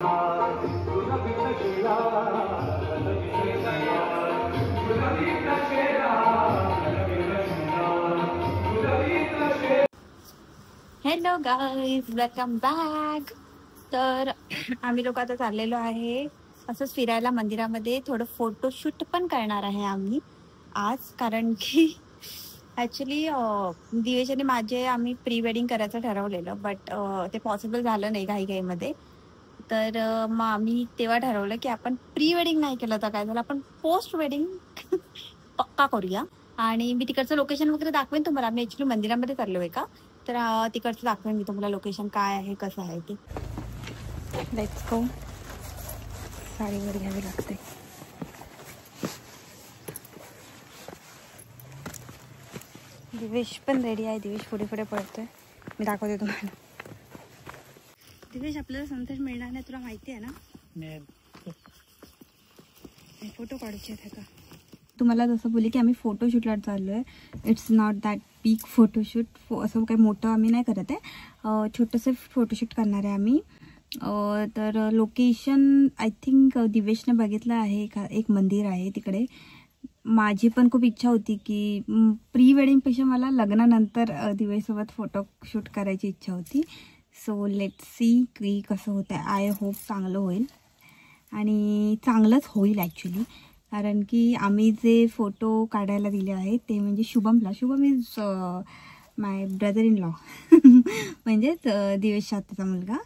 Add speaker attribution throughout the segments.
Speaker 1: Hello guys, welcome back. तर आम्ही लोक आता चाललेलो आहे असंच फिरायला मंदिरामध्ये. थोडं फोटोशूट पण करणार आहे आम्ही आज, कारण की ॲक्च्युली दिवेश आणि माझे आम्ही प्री वेडिंग करायचं ठरवलेलं, बट ते पॉसिबल झालं नाही घाईघाईमध्ये. तर मग आम्ही तेव्हा ठरवलं की आपण प्री वेडिंग नाही केलं तर काय झालं, आपण पोस्ट वेडिंग पक्का करूया. आणि मी तिकडचं लोकेशन वगैरे दाखवेन तुम्हाला. आम्ही ॲक्च्युली मंदिरामध्ये चाललो आहे का, तर तिकडचं दाखवेन मी तुम्हाला लोकेशन काय आहे कसं आहे ते. Let's go. साडीवर घ्यावी लागते. दिवेश पण रेडी आहे. दिवेश पुढे पुढे पडतोय, मी दाखवते तुम्हाला. दिवेश, आपल्याला सनसेट मिळणार नाही तुला माहिती आहे ना. फोटो काढायचे आहेत का तुम्हाला. जसं बोलले की आम्ही फोटोशूटला चाललो आहे. It's not that big photoshoot. असं काही मोठं आम्ही नाही करत आहे. छोटंसं फोटोशूट करणार आहे आम्ही. तर लोकेशन आय थिंक दिवेशने बघितलं आहे का, एक मंदिर आहे तिकडे. माझी पण खूप इच्छा होती की प्री वेडिंगपेक्षा मला लग्नानंतर दिवेशसोबत फोटोशूट करायची इच्छा होती. सो लेट्स सी की कसं होतं आहे. आय होप चांगलं होईल, आणि चांगलंच होईल ॲक्च्युली. कारण की आम्ही जे फोटो काढायला दिले आहेत ते म्हणजे शुभमला. Shubham is my brother in law म्हणजेच दिवेश शास्त्रीचा मुलगा.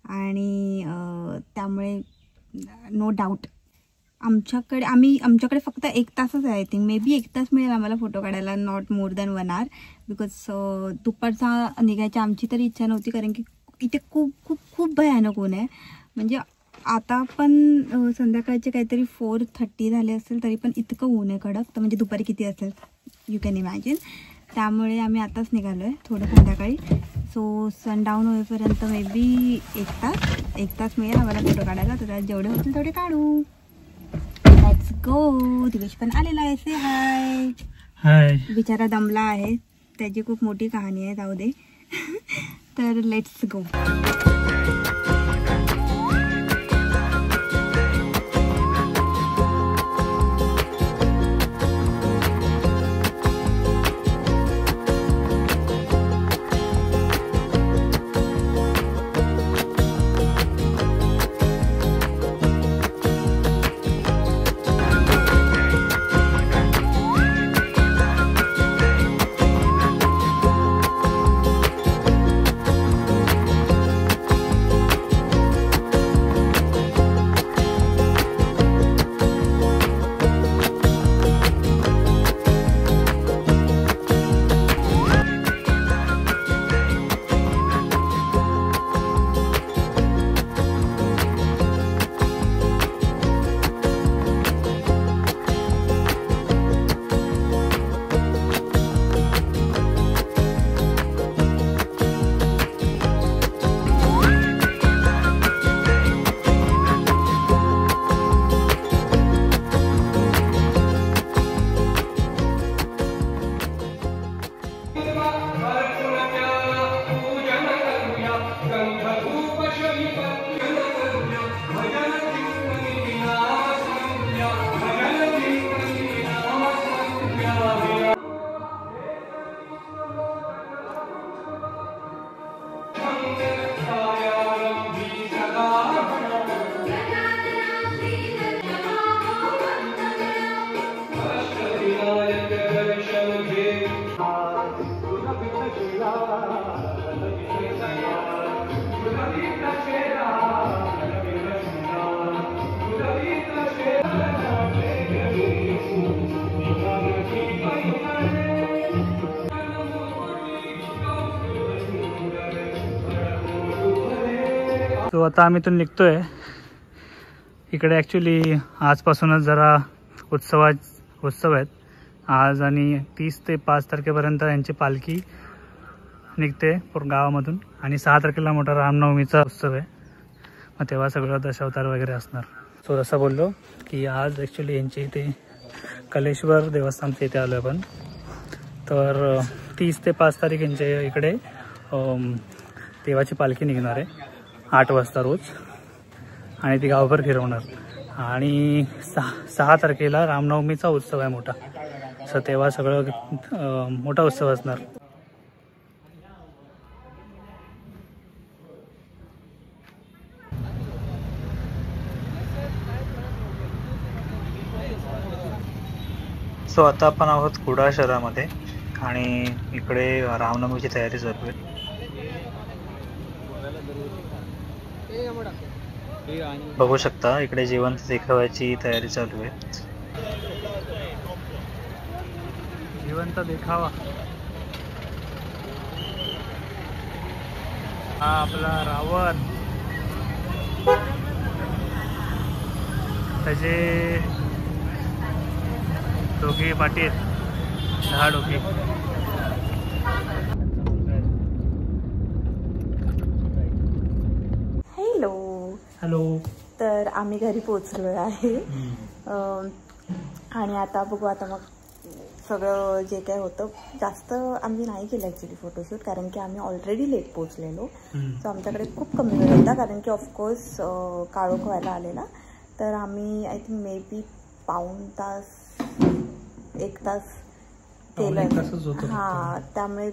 Speaker 1: आणि त्यामुळे नो डाऊट आमच्याकडे फक्त 1 तासच आहे. आय थिंक मे बी 1 तास मिळेल आम्हाला फोटो काढायला, not more than 1 hour. Because दुपारचा निघायची आमची तरी इच्छा नव्हती, कारण की इथे खूप खूप खूप भयानक ऊन आहे. म्हणजे आता पण संध्याकाळचे काहीतरी 4:30 झाले असेल तरी पण इतकं ऊन आहे कडक. तर म्हणजे दुपारी किती असेल यू कॅन इमॅजिन. त्यामुळे आम्ही आताच निघालो आहे थोडं संध्याकाळी. सो सनडाऊन होईपर्यंत मे बी 1 तास मिळेल आम्हाला फोटो काढायला. तर जेवढे होतील तेवढे काढू. Let's go. दिवेश पण आलेला आहे. से हाय. हाय. बिचारा दमला आहे, त्याची खूप मोठी कहाणी आहे, जाऊ दे. तर लेट्स गो.
Speaker 2: तो आता आम्ही इथून निघतोय. इकडे ॲक्च्युली आजपासूनच जरा उत्सव आहेत आज, आणि 30 ते 5 तारखेपर्यंत यांची पालखी निघते पूर्ण गावामधून. आणि 6 तारखेला मोठा रामनवमीचा उत्सव आहे. मग तेव्हा सगळं दशावतार वगैरे असणार. सो जसं बोललो की आज ॲक्च्युली यांची इथे कलेश्वर देवस्थानच्या इथे आलो आपण. तर 30 ते 5 तारीख यांच्या इकडे देवाची पालखी निघणार आहे 8 वाजता रोज. आणि ती गावभर फिरवणार. आणि 6 तारखेला रामनवमीचा उत्सव आहे मोठा, सो तेव्हा सगळं मोठा उत्सव असणार. सो आता आपण आहोत कुडाळ शहरामध्ये आणि इकडे रामनवमीची तयारी चालू आहे. बघू शकता इकडे जिवंत देखाव्याची तयारी चालू आहे. जिवंत देखावा हा आपला रावण, त्याचे डोके पाटीत 10 डोके. हॅलो.
Speaker 1: तर आम्ही घरी पोचलो आहे आणि आता बघू. आता मग सगळं जे काय होतं, जास्त आम्ही नाही केलं ॲक्च्युली फोटोशूट, कारण की आम्ही ऑलरेडी लेट पोचलेलो. सो आमच्याकडे खूप कमी वेळ होता, कारण की ऑफकोर्स काळोख व्हायला आलेला. तर आम्ही आय थिंक मे बी पाऊण तास 1 तास केलं. हां, त्यामुळे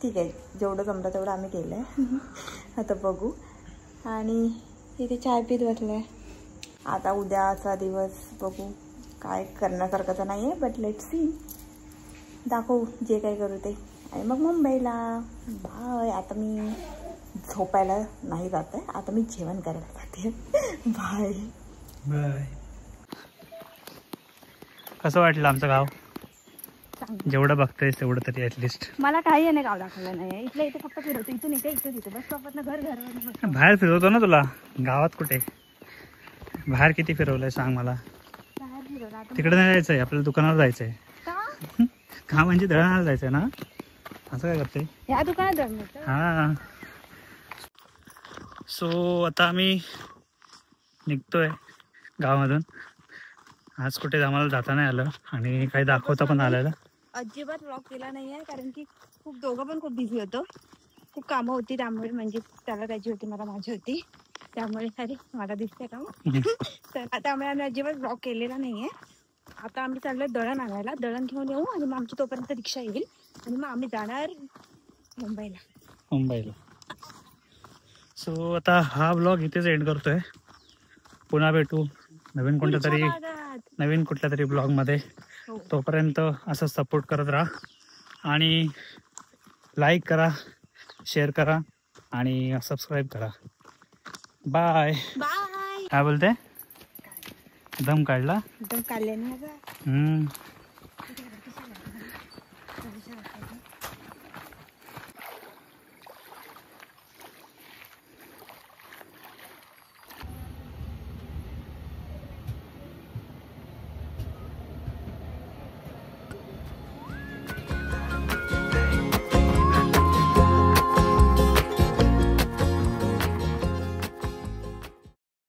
Speaker 1: ठीक आहे, जेवढं जमलं तेवढं आम्ही केलं आहे. आता बघू. आणि इथे चाय पीत बसलाय. आता उद्याचा दिवस बघू, काय करण्यासारखं तर नाही आहे, बट लेट्स सी, दाखवू जे काय करू ते. आणि मग मुंबईला बाय. आता मी झोपायला नाही जात आहे, आता मी जेवण करायला जाते. Bye
Speaker 2: bye. कसं वाटलं आमचं गाव? जेवढं बघतेस तेवढं तरी ॲटलिस्ट.
Speaker 1: मला काही नाही गाव दाखवलं नाही. इथल्या इथे फक्त फिरवतो, इथून इथे इथून इथे, बस स्टॉपवरनं घर.
Speaker 2: बाहेर फिरवतो ना तुला, गावात कुठे? बाहेर किती फिरवलंय सांग मला. तिकडे नाही जायचंय, आपल्याला दुकानावर जायचंय. का म्हणजे दळणाला जायचंय ना? असं काय करते
Speaker 1: या दुकानात?
Speaker 2: हा. सो आता आम्ही निघतोय गावामधून. आज कुठे आम्हाला जाता नाही आलं आणि काही दाखवता पण आलेलं.
Speaker 1: अजिबात व्लॉग केला नाही आहे, कारण की दोघं पण खूप बिझी होतो. खूप कामं होती, त्यामुळे म्हणजे त्याला त्याची होती, मला माझी होती, त्यामुळे अरे मला दिसतंय का. तर आता आम्ही अजिबात व्लॉग केलेला नाही आहे. आता आम्ही चाललोय दळण आणायला. दळण घेऊन येऊ आणि मग आमची तोपर्यंत रिक्षा येईल आणि मग आम्ही जाणार मुंबईला.
Speaker 2: सो आता हा व्लॉग इथेच एंड करतोय. पुन्हा भेटू नवीन कुठल्या तरी ब्लॉगमध्ये. तोपर्यंत असं सपोर्ट करत राहा आणि लाईक करा, शेअर करा आणि सबस्क्राईब करा. Bye bye. काय बोलते? दम काढला?
Speaker 1: दम काढल्याने